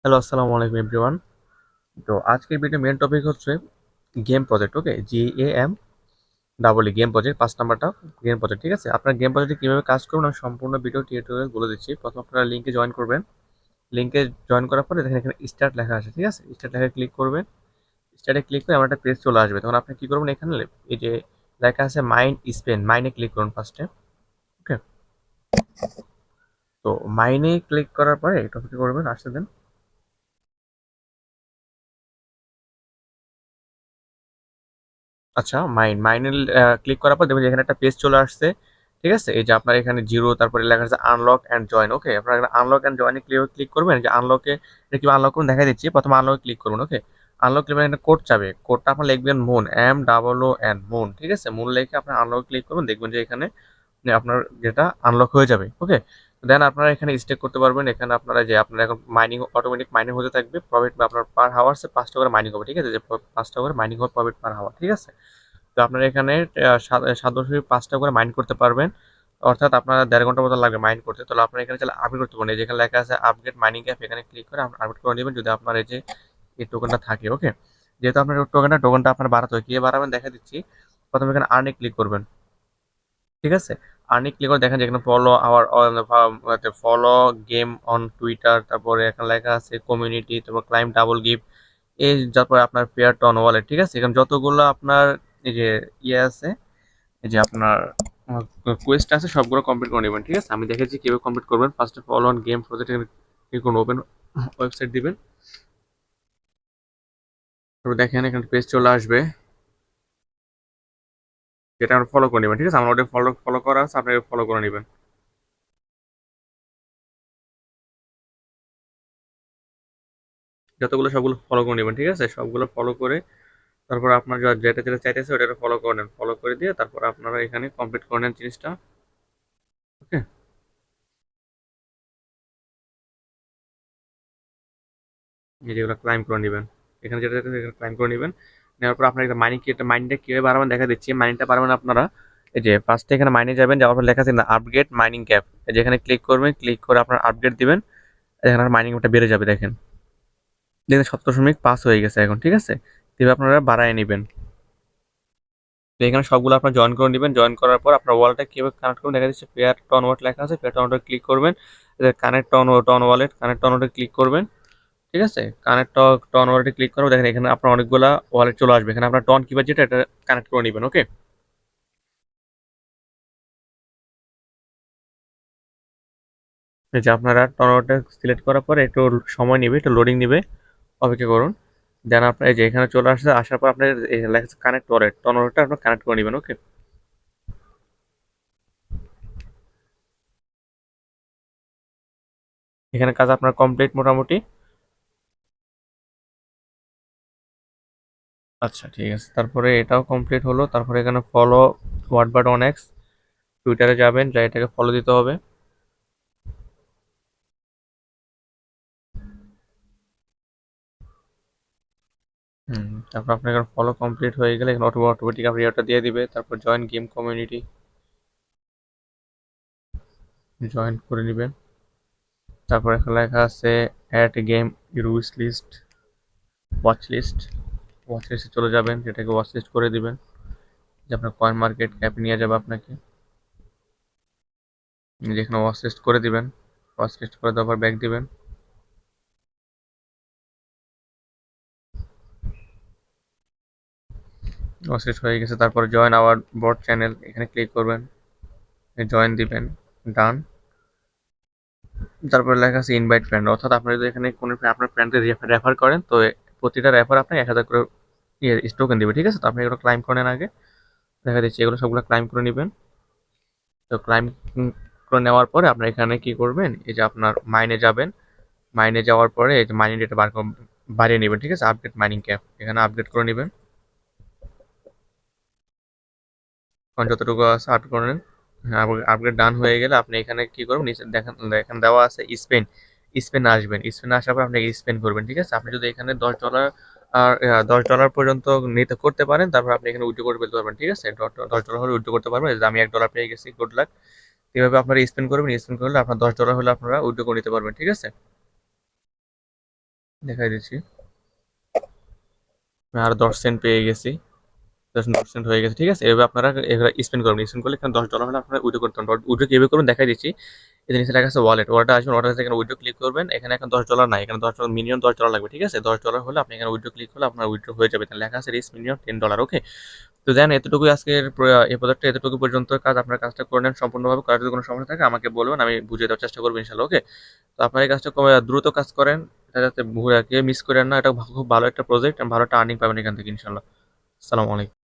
Hello, আসসালামু আলাইকুম everyone. তো আজকের ভিডিও মেন টপিক হচ্ছে গেম প্রজেক্ট। ওকে, GAM ডাবল গেম প্রজেক্ট 5 নাম্বারটা গেম প্রজেক্ট। ঠিক আছে, আপনার গেম প্রজেক্টে কীভাবে কাজ করবেন আমি সম্পূর্ণ ভিডিও টিউটোরিয়াল বলে দিচ্ছি। প্রথম আপনারা লিঙ্কে জয়েন করবেন। লিঙ্কে জয়েন করার পরে দেখেন এখানে স্টার্ট লেখা আছে। ঠিক আছে, স্টার্ট লেখা ক্লিক করবেন। স্টার্টে ক্লিক করে আমার একটা পেজ চলে আসবে। তখন আপনি কী করবেন, এখানে এই যে লেখা আছে মাইন্ড স্পেন, মাইনে ক্লিক করুন ফার্স্টে। ওকে, তো মাইনে ক্লিক করার পরে এটা কী করবেন, আসতে দেন। আচ্ছা, মাইনে ক্লিক করার পর দেখবেন যে এখানে একটা পেজ চলে আসছে। ঠিক আছে, এই যে আপনার এখানে জিরো, তারপরে লেখা আছে আনলক অ্যান্ড জয়েন। ওকে, আপনার এখানে আনলক অ্যান্ড জয়েনে ক্লিক করবেন। যে আনলকে এটা কি আনলক করুন দেখা দিচ্ছি। প্রথমে আনলকে ক্লিক করুন। ওকে, আনলক ক্লিক এখানে কোড চাবে, কোডটা আপনার লিখবেন মুন, MOON মুন। ঠিক আছে, মুন লিখে আপনার আনলক ক্লিক করবেন, দেখবেন যে এখানে আপনার যেটা আনলক হয়ে যাবে। ওকে, দেন আপনারা এখানে স্টেক করতে পারবেন। এখানে আপনারা যে আপনার এখন মাইনিং অটোমেটিক মাইনিং হতে থাকবে। প্রফিট আপনার পার হাওয়ার্সে 5 টাকা করে মাইনিং হবে। ঠিক আছে, যে 5 টাকা করে মাইনিং হবে প্রফিট পার হাওয়ার। ঠিক আছে, তো আপনারা এখানে 7.5 করে মাইন্ড করতে পারবেন। অর্থাৎ আপনার 1.5 ঘন্টা মতো লাগবে মাইন্ড করতে। তাহলে আপনারা এখানে চাইলে আপগ্রেড করতে পারেন। এই যেখানে লেখা আছে আপগ্রেড মাইনিং অ্যাপ, এখানে ক্লিক করে আপগ্রেড করে নেবেন যদি আপনার এই যে এই টোকেনটা থাকে। ওকে, যেহেতু আপনার টোকেনটা আপনার বাড়াতে হয়, কীভাবে বাড়াবেন দেখা দিচ্ছি। প্রথমে এখানে আর্নে ক্লিক করবেন। ঠিক আছে, আর্নে ক্লিক করে দেখেন যেখানে follow our, follow game on Twitter, তারপরে এখানে লেখা আছে কমিউনিটি, তারপর ক্লাইম ডাবল গিফট, এই তারপরে আপনার ফেয়ার টন ওয়ালেট। ঠিক আছে, এখানে যতগুলো আপনার এই যে ইয়ে আছে, এই যে আপনার কোয়েস্ট আছে সবগুলো কমপ্লিট করে নেবেন। ঠিক আছে, আমি দেখেছি কীভাবে কমপ্লিট করবেন। ফার্স্টে follow on game project click করুন, ওপেন ওয়েবসাইট দিবেন। তারপর দেখেন এখানে পেজ চলে আসবে, যেটা আমরা ফলো করে নেবেন। ঠিক আছে, আমার ওটা ফলো ফলো করা আছে, আপনি ফলো করে নেবেন। যতগুলো সবগুলো ফলো করে নেবেন। ঠিক আছে, সবগুলো ফলো করে তারপর আপনার যেটা যেটা চাইতেছে ওটা ফলো করে নেন। ফলো করে দিয়ে তারপর আপনারা এখানে কমপ্লিট করে নেন জিনিসটা। ওকে, এই যেগুলো ক্লাইম করে নেবেন, এখানে যেটা যেটা ক্লাইম করে নেবেন। নেওয়ার পর আপনার একটা মাইনিং কি, একটা মাইনিংটা কীভাবে বাড়াবেন দেখা দিচ্ছি। মাইনিংটা বাড়াবেন আপনারা এই যে ফার্স্টে এখানে মাইনে যাবেন, যাওয়ার পর লেখা আছে না আপগ্রেড মাইনিং ক্যাপ, যেখানে ক্লিক করবেন, ক্লিক করে আপনার আপগ্রেড দিবেন। এখানে মাইনিংটা বেড়ে যাবে। দেখেন দেখেন 7.5 হয়ে গেছে এখন। ঠিক আছে, এভাবে আপনারা বাড়ায় নেবেন। তো এখানে সবগুলো আপনার জয়েন করে নেবেন। জয়েন করার পর আপনার ওয়ালেটটা কীভাবে কানেক্ট করবেন দেখা যাচ্ছে, পেয়ার টন ওয়ালেট লেখা আছে, পেয়ার টন ওয়ালেট ক্লিক করবেন। Connect TON wallet, connect TON wallet click করবেন। ঠিক আছে, কানেক্ট টন ওয়ালেটে ক্লিক করবো, দেখেন এখানে আপনার অনেকগুলা ওয়ালেট চলে আসবে। এখানে আপনার টন কিবা যেটা এটা কানেক্ট করে নেবেন। ওকে, এই যে আপনারা টন ওয়ালেটে সিলেক্ট করার পরে একটু সময় নেবে, একটু লোডিং নেবে, অপেক্ষা করুন। দেন আপনার এই যে এখানে চলে আসছে, আসার পর আপনার লেখা আছে কানেক্ট ওয়ালেট, টন ওয়ালেটটা আপনার কানেক্ট করে নেবেন। ওকে, এখানে কাজ আপনার কমপ্লিট মোটামুটি। আচ্ছা ঠিক আছে, তারপরে এটাও কমপ্লিট হলো। তারপরে এখানে follow what but on x, টুইটারে যাবেন, যা এটাকে ফলো দিতে হবে। তারপর আপনার এখানে ফলো কমপ্লিট হয়ে গেলে এখানে অটোমেটিক আপনি এটা দিয়ে দিবে। তারপর জয়েন গেম কমিউনিটি, জয়েন করে নেবেন। তারপর এখানে লেখা আছে add game your wish list, watch list, watch লিস্টে চলে যাবেন, যেটাকে ওয়াচ লিস্ট করে দিবেন, যে আপনার কয়েন মার্কেট ক্যাপে নিয়ে যাবে আপনাকে। যেখানে ওয়াচ লিস্ট করে দিবেন, ওয়াচ লিস্ট করে দেওয়ার পর ব্যাক দিবেন। ওয়াচ লিস্ট হয়ে গেছে। তারপর জয়েন আওয়ার বট চ্যানেল, এখানে ক্লিক করবেন, জয়েন দিবেন, ডান। তারপরে লেখা আছে ইনভাইট ফ্রেন্ড, অর্থাৎ আপনি যদি এখানে কোনো আপনার ফ্রেন্ডকে রেফার করেন তো প্রতিটা রেফার আপনাকে 1,000 করে টোকেন দিবে। ঠিক আছে, তো আপনি এগুলো ক্লাইম করেন আগে, দেখা দিচ্ছে এগুলো সবগুলো ক্লাইম করে নেবেন। তো ক্লাইম করে নেওয়ার পরে আপনার এখানে কি করবেন, এই যে আপনার মাইনে যাবেন। মাইনে যাওয়ার পরে এই যে মাইনে ডেটা বাড়িয়ে নেবেন। ঠিক আছে, আপডেট মাইনিং ক্যাপ, এখানে আপডেট করে নেবেন। কারণ যতটুকু আছে আপডেট করে নেন। হ্যাঁ, আপগ্রেড ডান হয়ে গেলে আপনি এখানে কি করবেন, নিচে দেখেন এখানে দেওয়া আছে স্পেন, স্পেন আসবেন। স্পেন আসার পর আপনি স্পেন করবেন। ঠিক আছে, আপনি যদি এখানে $10 আর $10 পর্যন্ত নিতে করতে পারেন, তারপর আপনি এখানে উইথড্র করে ফেলতে পারবেন। ঠিক আছে, $10 হলে উইথড্র করতে পারবেন। এই যে আমি $1 পেয়ে গেছি, গুড লাক। এভাবে আপনারা স্পেন করবেন, স্পেন করলে আপনার $10 হলে আপনারা উইথড্র করে নিতে পারবেন। ঠিক আছে। দেখাই দিচ্ছি। আমি আর 10 সেন্ট পেয়ে গেছি। 10% হয়ে গেছে, ঠিক আছে? এভাবে আপনারা এভাবে স্পেন্ড করবেন। স্পেন্ড করলে এখানে $10 হলে আপনারা উইথড্র করতে পারবেন। উইথড্র কিভাবে করবেন দেখাই দিচ্ছি। এই যে নিচে লেখা আছে ওয়ালেট। ওয়ালেটে আসবেন, ওয়ালেটে এখানে উইথড্র ক্লিক করবেন। এখানে এখন $10 নাই। এখানে $10 মিনিমাম $10 লাগবে, ঠিক আছে? $10 হলে আপনি এখানে উইথড্র ক্লিক করলে আপনার উইথড্র হয়ে যাবে। এখানে লেখা আছে রিস্ক মিনিমাম $10, ওকে? তো দেন এতটুকুই আজকের এই প্রজেক্টটা এতটুকু পর্যন্ত কাজ। আপনার কাজটা করে নেন সম্পূর্ণভাবে। করার যদি কোনো সমস্যা থাকে আমাকে বলবেন, আমি বুঝিয়ে দেওয়ার চেষ্টা করবো ইনশাআল্লাহ, ওকে? তো আপনার এই কাজটা দ্রুত কাজ করেন। এটা যাতে কেউ মিস করেন না। এটা খুব ভালো একটা প্রজেক্ট, ভালো একটা আর্নিং পাবেন এখান থেকে ইনশাআল্লাহ। আসসালামু আলাইকুম।